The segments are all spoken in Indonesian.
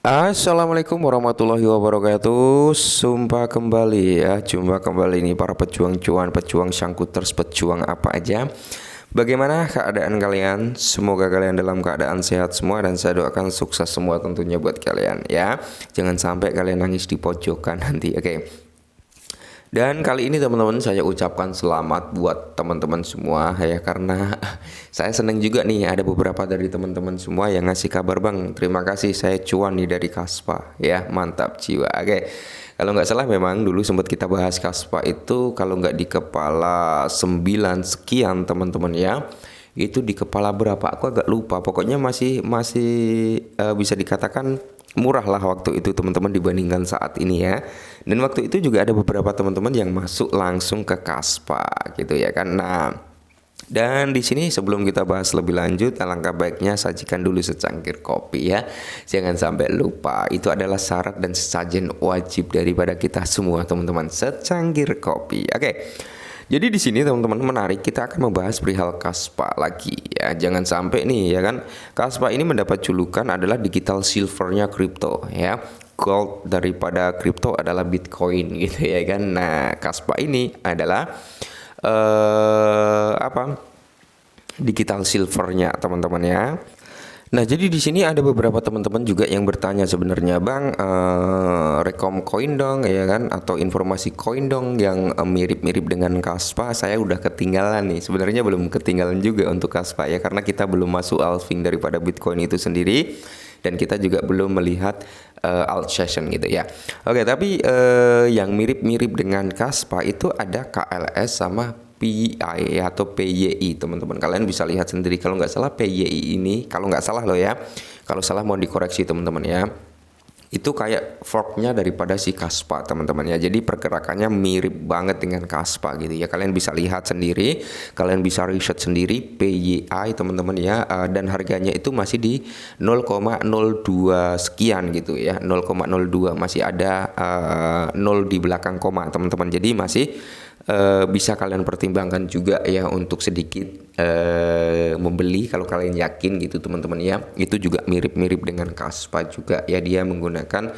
Assalamualaikum warahmatullahi wabarakatuh. Jumpa kembali nih para pejuang cuan, pejuang sangkuters, pejuang apa aja. Bagaimana keadaan kalian? Semoga kalian dalam keadaan sehat semua dan saya doakan sukses semua tentunya buat kalian ya. Jangan sampai kalian nangis di pojokan nanti. Oke. Dan kali ini teman-teman saya ucapkan selamat buat teman-teman semua ya, karena saya senang juga nih ada beberapa dari teman-teman semua yang ngasih kabar, Bang, terima kasih saya cuan nih dari Kaspa ya, mantap jiwa. Oke, kalau nggak salah memang dulu sempat kita bahas Kaspa itu kalau nggak di kepala 9 sekian teman-teman ya, itu di kepala berapa aku agak lupa, pokoknya masih bisa dikatakan murah lah waktu itu teman-teman dibandingkan saat ini ya. Dan waktu itu juga ada beberapa teman-teman yang masuk langsung ke Kaspa gitu ya kan. Nah, dan di sini sebelum kita bahas lebih lanjut, alangkah baiknya sajikan dulu secangkir kopi ya. Jangan sampai lupa, itu adalah syarat dan sesajen wajib daripada kita semua teman-teman, secangkir kopi. Oke. Jadi di sini teman-teman menarik, kita akan membahas perihal Kaspa lagi ya. Jangan sampai nih ya kan, Kaspa ini mendapat julukan adalah digital silvernya kripto ya. Gold daripada kripto adalah Bitcoin gitu ya kan. Nah, Kaspa ini adalah apa? Digital silvernya teman-teman ya. Nah, jadi di sini ada beberapa teman-teman juga yang bertanya sebenarnya, Bang, rekom koin dong ya kan, atau informasi koin dong yang mirip-mirip dengan Kaspa. Saya udah ketinggalan nih. Sebenarnya belum ketinggalan juga untuk Kaspa ya, karena kita belum masuk halving daripada Bitcoin itu sendiri, dan kita juga belum melihat alt session gitu ya. Oke, tapi yang mirip-mirip dengan Kaspa itu ada KLS sama PI atau PYI teman-teman. Kalian bisa lihat sendiri, kalau nggak salah PYI ini, kalau nggak salah loh ya, kalau salah mau dikoreksi teman-teman ya, itu kayak forknya daripada si Kaspa teman-teman ya. Jadi pergerakannya mirip banget dengan Kaspa gitu ya. Kalian bisa lihat sendiri, kalian bisa riset sendiri PYI teman-teman ya, dan harganya itu masih di 0,02 sekian gitu ya, 0,02, masih ada 0 di belakang koma teman-teman. Jadi masih bisa kalian pertimbangkan juga ya untuk sedikit membeli kalau kalian yakin gitu teman-teman ya. Itu juga mirip-mirip dengan Kaspa juga ya, dia menggunakan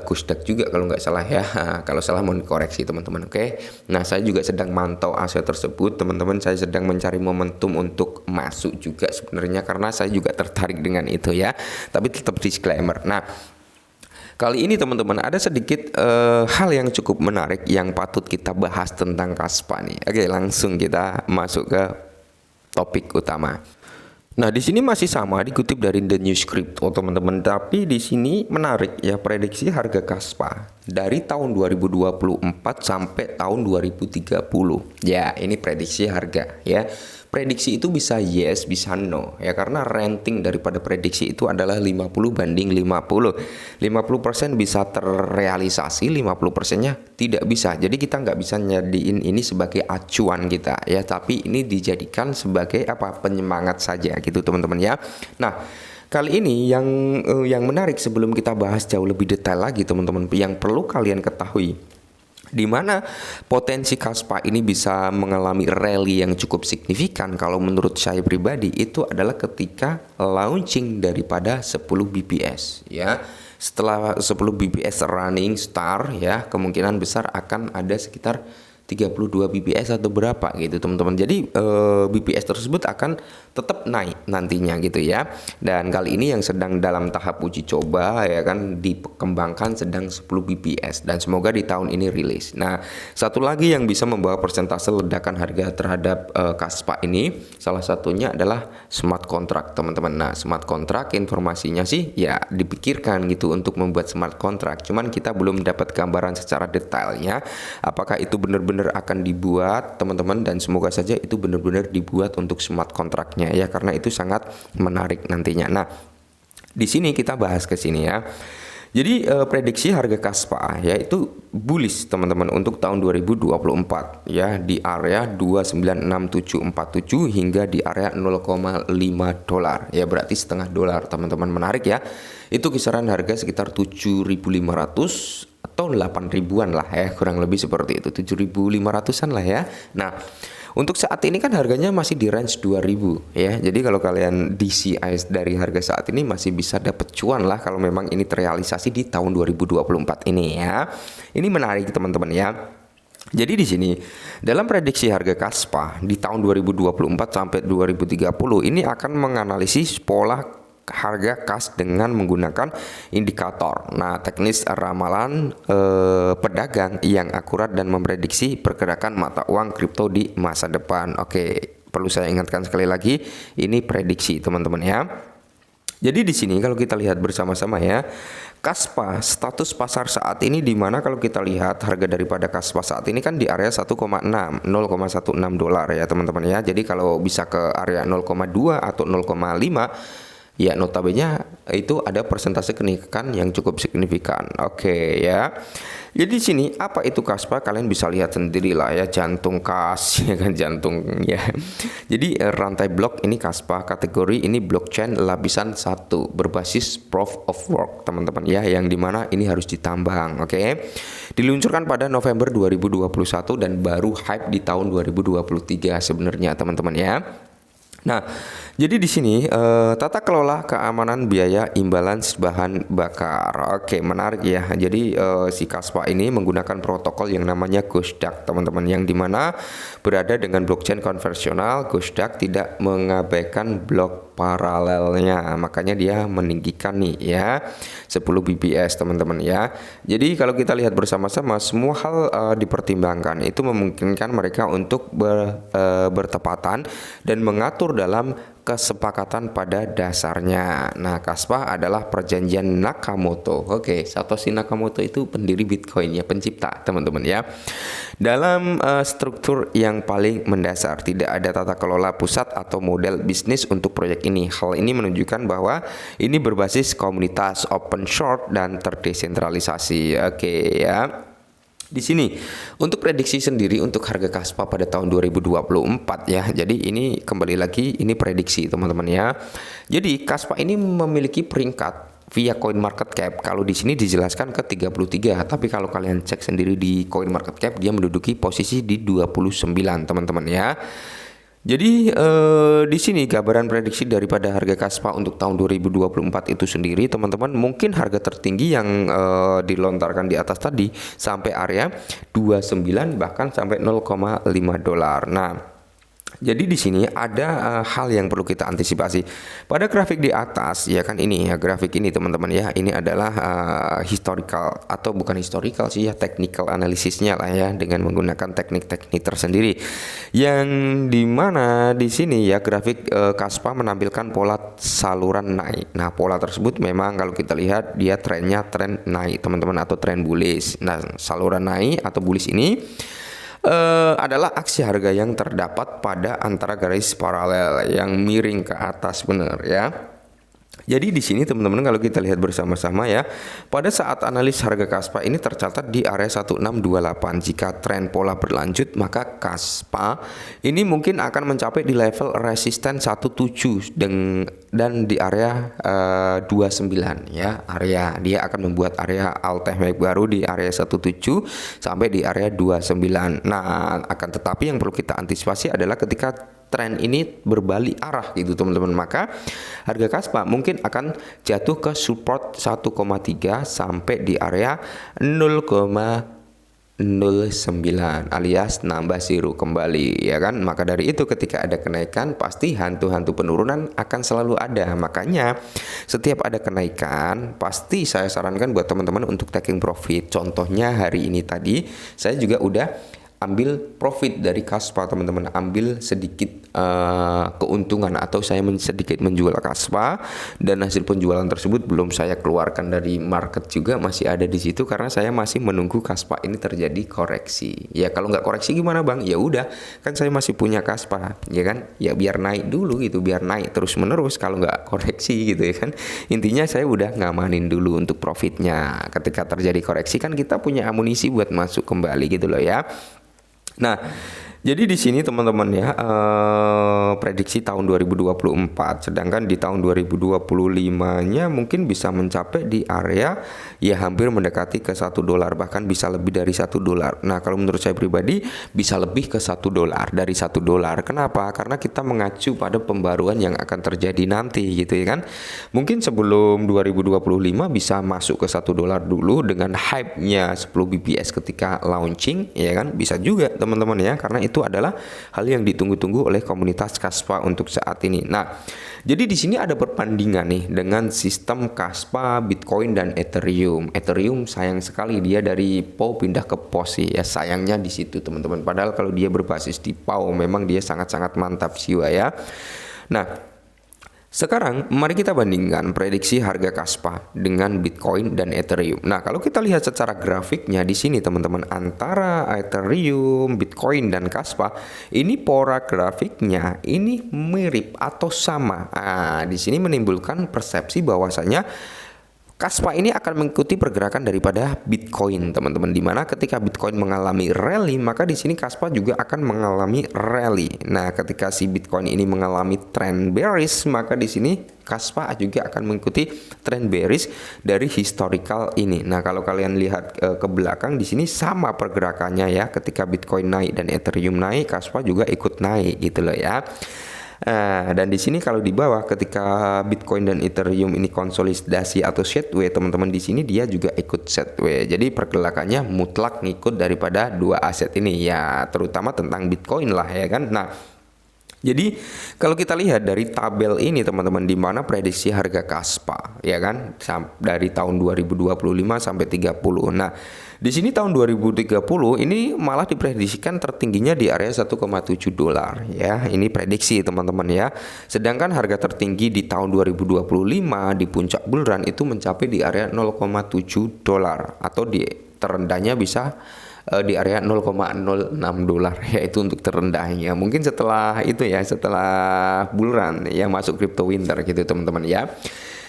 Kusdak juga kalau nggak salah ya. Kalau salah mau dikoreksi teman-teman. Oke. Nah, saya juga sedang mantau aset tersebut teman-teman. Saya sedang mencari momentum untuk masuk juga sebenarnya, karena saya juga tertarik dengan itu ya. Tapi tetap disclaimer. Nah, kali ini teman-teman ada sedikit hal yang cukup menarik yang patut kita bahas tentang Kaspa nih. Oke, langsung kita masuk ke topik utama. Nah, di sini masih sama dikutip dari The New Script, teman-teman, tapi di sini menarik ya, prediksi harga Kaspa dari tahun 2024 sampai tahun 2030. Ya, ini prediksi harga ya. Prediksi itu bisa yes, bisa no ya, karena rating daripada prediksi itu adalah 50 banding 50. 50% bisa terrealisasi, 50%-nya tidak bisa. Jadi kita nggak bisa nyadiin ini sebagai acuan kita ya, tapi ini dijadikan sebagai apa, penyemangat saja gitu teman-teman ya. Nah, kali ini yang menarik sebelum kita bahas jauh lebih detail lagi teman-teman, yang perlu kalian ketahui, di mana potensi Kaspa ini bisa mengalami rally yang cukup signifikan kalau menurut saya pribadi itu adalah ketika launching daripada 10 BPS ya. Setelah 10 BPS running start ya, kemungkinan besar akan ada sekitar 32 BPS atau berapa gitu teman-teman. Jadi BPS tersebut akan tetap naik nantinya gitu ya. Dan kali ini yang sedang dalam tahap uji coba ya kan, dikembangkan sedang 10 BPS, dan semoga di tahun ini rilis. Nah, satu lagi yang bisa membawa persentase ledakan harga terhadap Kaspa ini, salah satunya adalah smart contract teman-teman. Nah, smart contract informasinya sih ya dipikirkan gitu untuk membuat smart contract, cuman kita belum dapat gambaran secara detailnya apakah itu benar-benar akan dibuat teman-teman, dan semoga saja itu benar-benar dibuat untuk smart kontraknya ya, karena itu sangat menarik nantinya. Nah, di sini kita bahas ke sini ya. Jadi prediksi harga Kaspa ya itu bullish teman-teman untuk tahun 2024 ya, di area 296747 hingga di area 0,5 dolar ya, berarti setengah dolar teman-teman. Menarik ya, itu kisaran harga sekitar 7.500 atau 8 ribuan lah ya, kurang lebih seperti itu, 7.500-an lah ya. Nah, Untuk saat ini kan harganya masih di range 2000 ya. Jadi kalau kalian DCI dari harga saat ini masih bisa dapat cuan lah kalau memang ini terrealisasi di tahun 2024 ini ya. Ini menarik teman-teman ya. Jadi di sini dalam prediksi harga Kaspa di tahun 2024 sampai 2030 ini akan menganalisis pola harga kas dengan menggunakan indikator. Nah, teknis ramalan pedagang yang akurat dan memprediksi pergerakan mata uang kripto di masa depan. Oke, perlu saya ingatkan sekali lagi, ini prediksi teman-teman ya. Jadi di sini kalau kita lihat bersama-sama ya, Kaspa status pasar saat ini di mana kalau kita lihat harga daripada Kaspa saat ini kan di area 1,6 $0,16 ya teman-teman ya. Jadi kalau bisa ke area 0,2 atau 0,5 ya notabene itu ada persentase kenaikan yang cukup signifikan. Oke ya. Jadi di sini apa itu Kaspa, kalian bisa lihat sendiri lah ya, jantung kas ya kan, jantung ya. Jadi rantai blok ini Kaspa, kategori ini blockchain lapisan 1 berbasis proof of work teman-teman ya, yang dimana ini harus ditambang. Oke. Diluncurkan pada November 2021 dan baru hype di tahun 2023 sebenarnya teman-teman ya. Nah, jadi di sini tata kelola keamanan biaya imbalans bahan bakar. Oke, menarik ya. Jadi si Kaspa ini menggunakan protokol yang namanya Ghost Duck, teman-teman, yang dimana berada dengan blockchain konvensional. Ghost Duck tidak mengabaikan blok paralelnya, makanya dia meninggikan nih ya 10 bps teman-teman ya. Jadi kalau kita lihat bersama-sama semua hal dipertimbangkan, itu memungkinkan mereka untuk bertepatan dan mengatur dalam kesepakatan pada dasarnya. Nah, Kaspa adalah perjanjian Nakamoto. Oke, Satoshi Nakamoto itu pendiri Bitcoin ya, pencipta teman-teman ya. Dalam struktur yang paling mendasar, tidak ada tata kelola pusat atau model bisnis untuk proyek ini. Hal ini menunjukkan bahwa ini berbasis komunitas open source dan terdesentralisasi. Oke ya. Di sini untuk prediksi sendiri untuk harga Kaspa pada tahun 2024 ya. Jadi ini kembali lagi ini prediksi teman-teman ya. Jadi Kaspa ini memiliki peringkat via CoinMarketCap. Kalau di sini dijelaskan ke 33, tapi kalau kalian cek sendiri di CoinMarketCap dia menduduki posisi di 29 teman-teman ya. Jadi di sini gambaran prediksi daripada harga Kaspa untuk tahun 2024 itu sendiri teman-teman, mungkin harga tertinggi yang dilontarkan di atas tadi sampai area 29 bahkan sampai $0,5. Nah, jadi di sini ada hal yang perlu kita antisipasi. Pada grafik di atas ya kan, ini ya grafik ini teman-teman ya, ini adalah historical atau bukan historical sih ya, technical analisisnya lah ya, dengan menggunakan teknik-teknik tersendiri. Yang dimana di sini ya grafik Kaspa menampilkan pola saluran naik. Nah, pola tersebut memang kalau kita lihat dia trennya tren naik teman-teman, atau tren bullish. Nah, saluran naik atau bullish ini adalah aksi harga yang terdapat pada antara garis paralel yang miring ke atas, benar ya. Jadi di sini teman-teman kalau kita lihat bersama-sama ya, pada saat analis harga Kaspa ini tercatat di area 1628. Jika tren pola berlanjut, maka Kaspa ini mungkin akan mencapai di level resisten 17 dan di area 29 ya. Area dia akan membuat area all time high baru di area 17 sampai di area 29. Nah, akan tetapi yang perlu kita antisipasi adalah ketika tren ini berbalik arah gitu teman-teman, maka harga Kaspa mungkin akan jatuh ke support 1,3 sampai di area 0,09 alias nambah zero kembali ya kan. Maka dari itu ketika ada kenaikan pasti hantu-hantu penurunan akan selalu ada. Makanya setiap ada kenaikan pasti saya sarankan buat teman-teman untuk taking profit. Contohnya hari ini tadi saya juga udah ambil profit dari Kaspa teman-teman, ambil sedikit keuntungan atau saya sedikit menjual Kaspa, dan hasil penjualan tersebut belum saya keluarkan dari market juga, masih ada di situ karena saya masih menunggu Kaspa ini terjadi koreksi. Ya kalau nggak koreksi gimana bang? Ya udah, kan saya masih punya Kaspa ya kan, ya biar naik dulu gitu, biar naik terus menerus kalau nggak koreksi gitu ya kan. Intinya saya udah ngamanin dulu untuk profitnya, ketika terjadi koreksi kan kita punya amunisi buat masuk kembali gitu loh ya. Nah, Jadi di sini teman-teman ya, prediksi tahun 2024, sedangkan di tahun 2025-nya mungkin bisa mencapai di area ya hampir mendekati ke $1, bahkan bisa lebih dari $1. Nah, kalau menurut saya pribadi bisa lebih ke $1 dari $1. Kenapa? Karena kita mengacu pada pembaruan yang akan terjadi nanti gitu ya kan. Mungkin sebelum 2025 bisa masuk ke $1 dulu dengan hype-nya 10 bps ketika launching ya kan, bisa juga teman-teman ya, karena itu adalah hal yang ditunggu-tunggu oleh komunitas Kaspa untuk saat ini. Nah, jadi di sini ada perbandingan nih dengan sistem Kaspa, Bitcoin dan Ethereum. Ethereum sayang sekali dia dari POW pindah ke POS ya, sayangnya di situ teman-teman. Padahal kalau dia berbasis di POW memang dia sangat-sangat mantap jiwa ya. Nah, sekarang mari kita bandingkan prediksi harga Kaspa dengan Bitcoin dan Ethereum. Nah, kalau kita lihat secara grafiknya di sini teman-teman, antara Ethereum, Bitcoin dan Kaspa ini pola grafiknya ini mirip atau sama. Nah, di sini menimbulkan persepsi bahwasanya Kaspa ini akan mengikuti pergerakan daripada Bitcoin, teman-teman. Dimana ketika Bitcoin mengalami rally, maka di sini Kaspa juga akan mengalami rally. Nah, ketika si Bitcoin ini mengalami trend bearish, maka di sini Kaspa juga akan mengikuti trend bearish dari historical ini. Nah, kalau kalian lihat ke belakang di sini sama pergerakannya ya. Ketika Bitcoin naik dan Ethereum naik, Kaspa juga ikut naik gitu loh ya. Dan di sini kalau di bawah ketika Bitcoin dan Ethereum ini konsolidasi atau sideways, teman-teman di sini dia juga ikut sideways. Jadi pergerakannya mutlak ngikut daripada dua aset ini ya, terutama tentang Bitcoin lah ya kan. Nah, jadi kalau kita lihat dari tabel ini teman-teman, di mana prediksi harga Kaspa ya kan dari tahun 2025 sampai 30. Nah, di sini tahun 2030 ini malah diprediksikan tertingginya di area $1,7 ya. Ini prediksi teman-teman ya. Sedangkan harga tertinggi di tahun 2025 di puncak bull run itu mencapai di area $0,7 atau di terendahnya bisa di area $0,06 yaitu untuk terendahnya. Mungkin setelah itu ya, setelah bull run ya masuk crypto winter gitu teman-teman ya.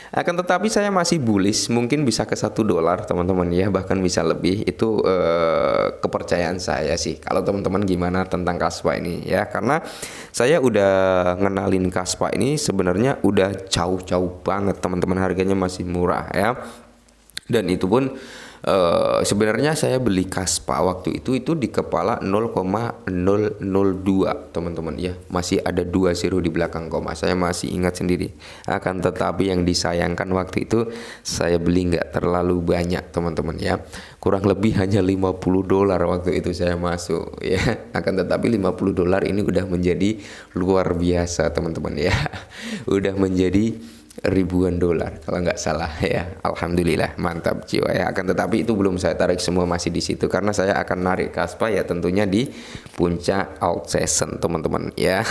Akan tetapi saya masih bullish, mungkin bisa ke $1 teman-teman ya, bahkan bisa lebih. Itu kepercayaan saya sih. Kalau teman-teman gimana tentang Kaspa ini ya, karena saya udah ngenalin Kaspa ini sebenarnya udah jauh-jauh banget teman-teman, harganya masih murah ya. Dan itu pun sebenarnya saya beli Kaspa waktu itu di kepala 0,002 teman-teman ya, masih ada 2 zero di belakang koma, saya masih ingat sendiri. Akan tetapi yang disayangkan waktu itu saya beli nggak terlalu banyak teman-teman ya, kurang lebih hanya $50 waktu itu saya masuk ya. Akan tetapi $50 ini udah menjadi luar biasa teman-teman ya, udah menjadi ribuan dolar kalau nggak salah ya. Alhamdulillah, mantap jiwa ya. Akan tetapi itu belum saya tarik semua, masih di situ, karena saya akan narik Kaspa ya tentunya di puncak alt season teman-teman ya.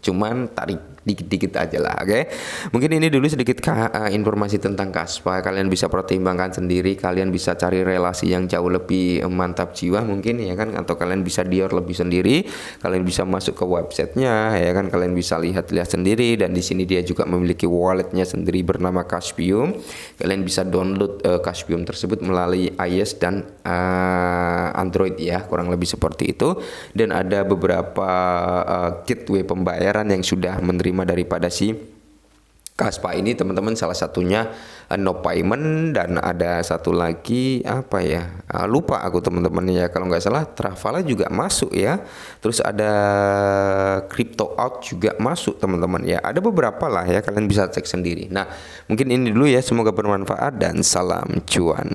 Cuman tarik dikit-dikit aja lah, oke. Mungkin ini dulu sedikit informasi tentang Kaspa. Kalian bisa pertimbangkan sendiri, kalian bisa cari relasi yang jauh lebih mantap jiwa mungkin ya kan, atau kalian bisa dior lebih sendiri. Kalian bisa masuk ke websitenya ya kan, kalian bisa lihat-lihat sendiri. Dan di sini dia juga memiliki walletnya sendiri bernama Caspium. Kalian bisa download Caspium tersebut melalui iOS dan Android ya, kurang lebih seperti itu. Dan ada beberapa gateway pembayaran yang sudah menerima daripada si Kaspa ini teman-teman, salah satunya no payment, dan ada satu lagi apa ya, lupa aku teman-teman ya, kalau nggak salah Travala juga masuk ya, terus ada Crypto Out juga masuk teman-teman ya, ada beberapa lah ya, kalian bisa cek sendiri. Nah, mungkin ini dulu ya, semoga bermanfaat dan salam cuan.